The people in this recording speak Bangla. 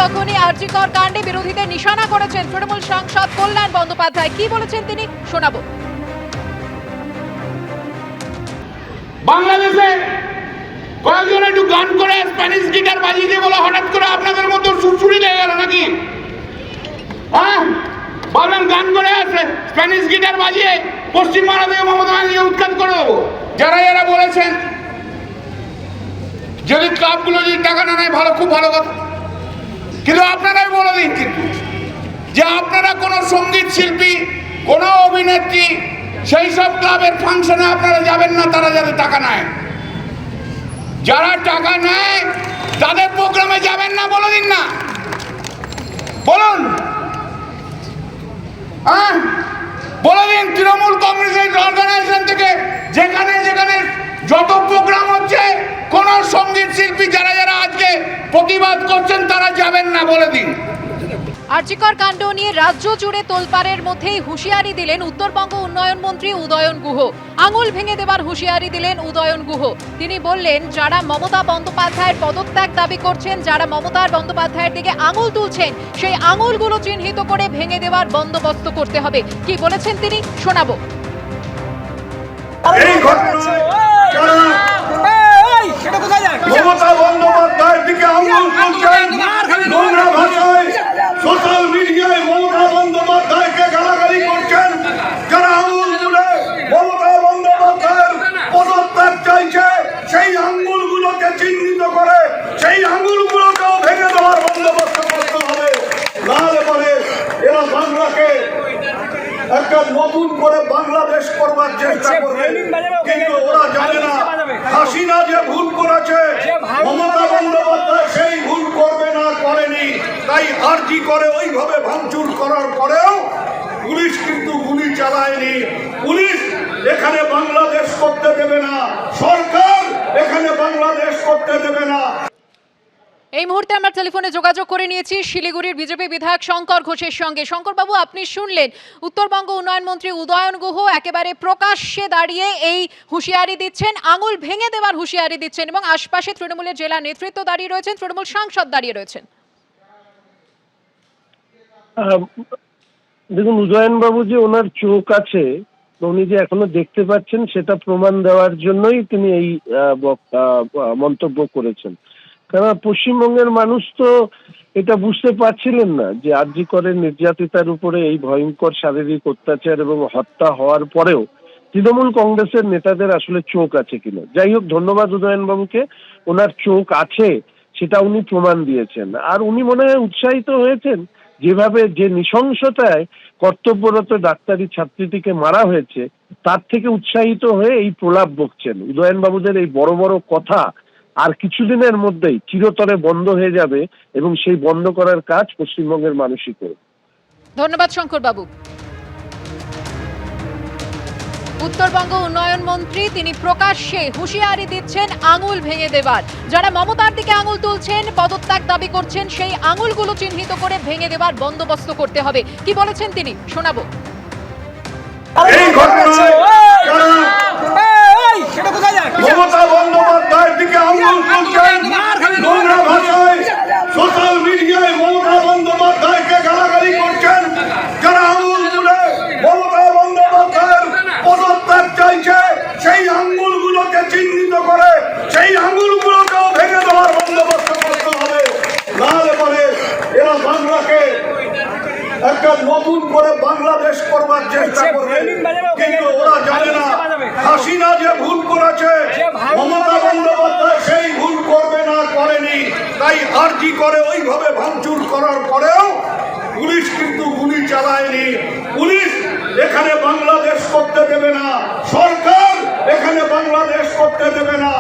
তখনই আরজিকর কাণ্ডে বিরোধীদের নিশানা করেছেন তৃণমূল সাংসদ কল্যাণ বন্দ্যোপাধ্যায়। কি বলেছেন তিনি, শোনাবো। বাংলাদেশে কয়েকজন একটু গান করে স্প্যানিশ গিটার বাজিয়ে দিয়ে বলে হঠাৎ করে আপনাদের মতো সুরসুরি লেগে গেল নাকি? হ্যাঁ, বলেন গান করে আসে স্প্যানিশ গিটার বাজিয়ে পশ্চিমবাংলা থেকে মমতা ব্যানার্জিকে উৎখাত করে দেবো। যারা যারা বলেছেন যদি ক্লাবগুলো যদি টাকা না নেয় ভালো, খুব ভালো কথা, কিন্তু আপনারাই বলে দিন কিন্তু যে আপনারা কোনো সঙ্গীত শিল্পী, কোনো অভিনেত্রী সেই সব ক্লাবের ফাংশনে আপনারা যাবেন না, তারা যাতে টাকা নেয়। যারা টাকা নেয় তাদের প্রোগ্রামে যাবেন না, বলে দিন না, বলুন। হ্যাঁ, বলে দিন তৃণমূল কংগ্রেসের অর্গানাইজেশন থেকে যেখানে যেখানে যত প্রোগ্রাম হচ্ছে কোন সঙ্গীত শিল্পী যারা যারা আজকে প্রতিবাদ করছেন তারা যাবেন না, বলে দিন। আরজিকর কাণ্ড নিয়ে রাজ্য জুড়ে তোলপাড়ের মধ্যেই হুঁশিয়ারি দিলেন উত্তরবঙ্গ উন্নয়ন মন্ত্রী উদয়ন গুহ। আঙুল ভেঙে দেবার হুঁশিয়ারি দিলেন উদয়ন গুহ। তিনি বললেন, যারা মমতা বন্দ্যোপাধ্যায়ের পদত্যাগ দাবি করছেন, যারা মমতা বন্দ্যোপাধ্যায়ের দিকে আঙুল তুলছেন, সেই আঙুলগুলো চিহ্নিত করে ভেঙে দেওয়ার বন্দোবস্ত করতে হবে। কি বলেছেন তিনি, শোনাবো। এই ঘটনায় মমতা বন্দ্যোপাধ্যায়ের দিকে আঙুল তুলছেন, নোংরা ভাষায় সোশ্যাল মিডিয়ায় মমতা বন্দ্যোপাধ্যায়কে গালাগালি করছেন, যারা আঙুল তুলে মমতা বন্দ্যোপাধ্যায়ের পদত্যাগ চাইছে, সেই আঙুলগুলোকে চিহ্নিত করে সেই আঙুলগুলোকেও ভেঙে দেওয়ার বন্দোবস্ত করতে হবে। নাহলে পরে এরা বাংলাকে একটা নতুন করে বাংলাদেশ করবার চেষ্টা করবে, কিন্তু ওরা জানে না হাসিনা যে ভুল করেছে মমতা বন্দ্যোপাধ্যায় সেই ভুল করবে না, করেনি। তাই আরজি করে ওইভাবে ভাঙচুর করার পরেও পুলিশ কিন্তু গুলি চালায়নি। পুলিশ এখানে বাংলাদেশ করতে দেবে না, সরকার এখানে বাংলাদেশ করতে দেবে না। এই মুহূর্তে আমরা টেলিফোনে যোগাযোগ করে নিয়েছি শিলিগুড়ির বিজেপি বিধায়ক শঙ্কর ঘোষের সঙ্গে। শঙ্কর বাবু, আপনি শুনলেন উত্তরবঙ্গ উন্নয়ন মন্ত্রী উদয়ন গুহ একেবারে প্রকাশ্যে দাঁড়িয়ে এই হুঁশিয়ারি দিচ্ছেন, আঙুল ভেঙে দেওয়ার হুঁশিয়ারি দিচ্ছেন, এবং আশপাশে তৃণমূলের জেলা নেতৃত্ব দাঁড়িয়ে রয়েছেন, তৃণমূল সাংসদ দাঁড়িয়ে রয়েছেন। দেখুন, উদয়ন বাবু যে ওনার চোখ আছে, উনি যে এখনো দেখতে পাচ্ছেন, সেটা প্রমাণ দেওয়ার জন্যই তিনি এই মন্তব্য করেছেন। কারণ পশ্চিমবঙ্গের মানুষ তো এটা বুঝতে পারছিলেন না যে আরজি করের নির্যাতিতার উপরে এই ভয়ঙ্কর শারীরিক অত্যাচার এবং হত্যা হওয়ার পরেও তৃণমূল কংগ্রেসের নেতাদের আসলে চোখ আছে কিনা। যাই হোক, ধন্যবাদ উদয়ন বাবুকে, ওনার চোখ আছে সেটা উনি প্রমাণ দিয়েছেন। আর উনি মনে হয় উৎসাহিত হয়েছেন যেভাবে, যে নৃশংসতায় কর্তব্যরত ডাক্তারি ছাত্রীটিকে মারা হয়েছে, তার থেকে উৎসাহিত হয়ে এই প্রলাপ বকছেন। উদয়ন বাবুদের এই বড় বড় কথা আর কিছুদিনের মধ্যেই চিরতরে বন্ধ হয়ে যাবে, এবং সেই বন্ধ করার কাজ পশ্চিমবঙ্গের মানুষই করবে। ধন্যবাদ শঙ্কর বাবু। উত্তরবঙ্গ উন্নয়ন মন্ত্রী তিনি প্রকাশ্যে হুঁশিয়ারি দিচ্ছেন আঙুল ভেঙে দেবার। যারা মমতার দিকে আঙুল তুলছেন, পদত্যাগ দাবি করছেন, সেই আঙুলগুলো চিহ্নিত করে ভেঙে দেবার বন্দোবস্ত করতে হবে। কি বলেছেন তিনি, শোনাবো। এই ঘটনায় মমতা বন্দ্যোপাধ্যায়ের দিকে আঙুল তুলছেন, নোংরা ভাষায় সোশ্যাল মিডিয়ায় মমতা বন্দ্যোপাধ্যায়কে গালাগালি করছেন, যারা আঙুল তুলে মমতা বন্দ্যোপাধ্যায়ের পদত্যাগ চাইছে, সেই আঙুলগুলোকে চিহ্নিত করে সেই আঙুলগুলোকেও ভেঙে দেওয়ার বন্দোবস্ত করতে হবে। নাহলে পরে এরা বাংলাকে একটা নতুন করে বাংলাদেশ করবার চেষ্টা করবে, কিন্তু ওরা জানে না হাসিনা যে ভুল করেছে মমতা বন্দ্যোপাধ্যায় সেই ভুল করবে না, করেনি। তাই আরজি করে ওইভাবে ভাঙচুর করার পরেও পুলিশ কিন্তু গুলি চালায়নি। পুলিশ এখানে বাংলাদেশ করতে দেবে না, সরকার এখানে বাংলাদেশ করতে দেবে না।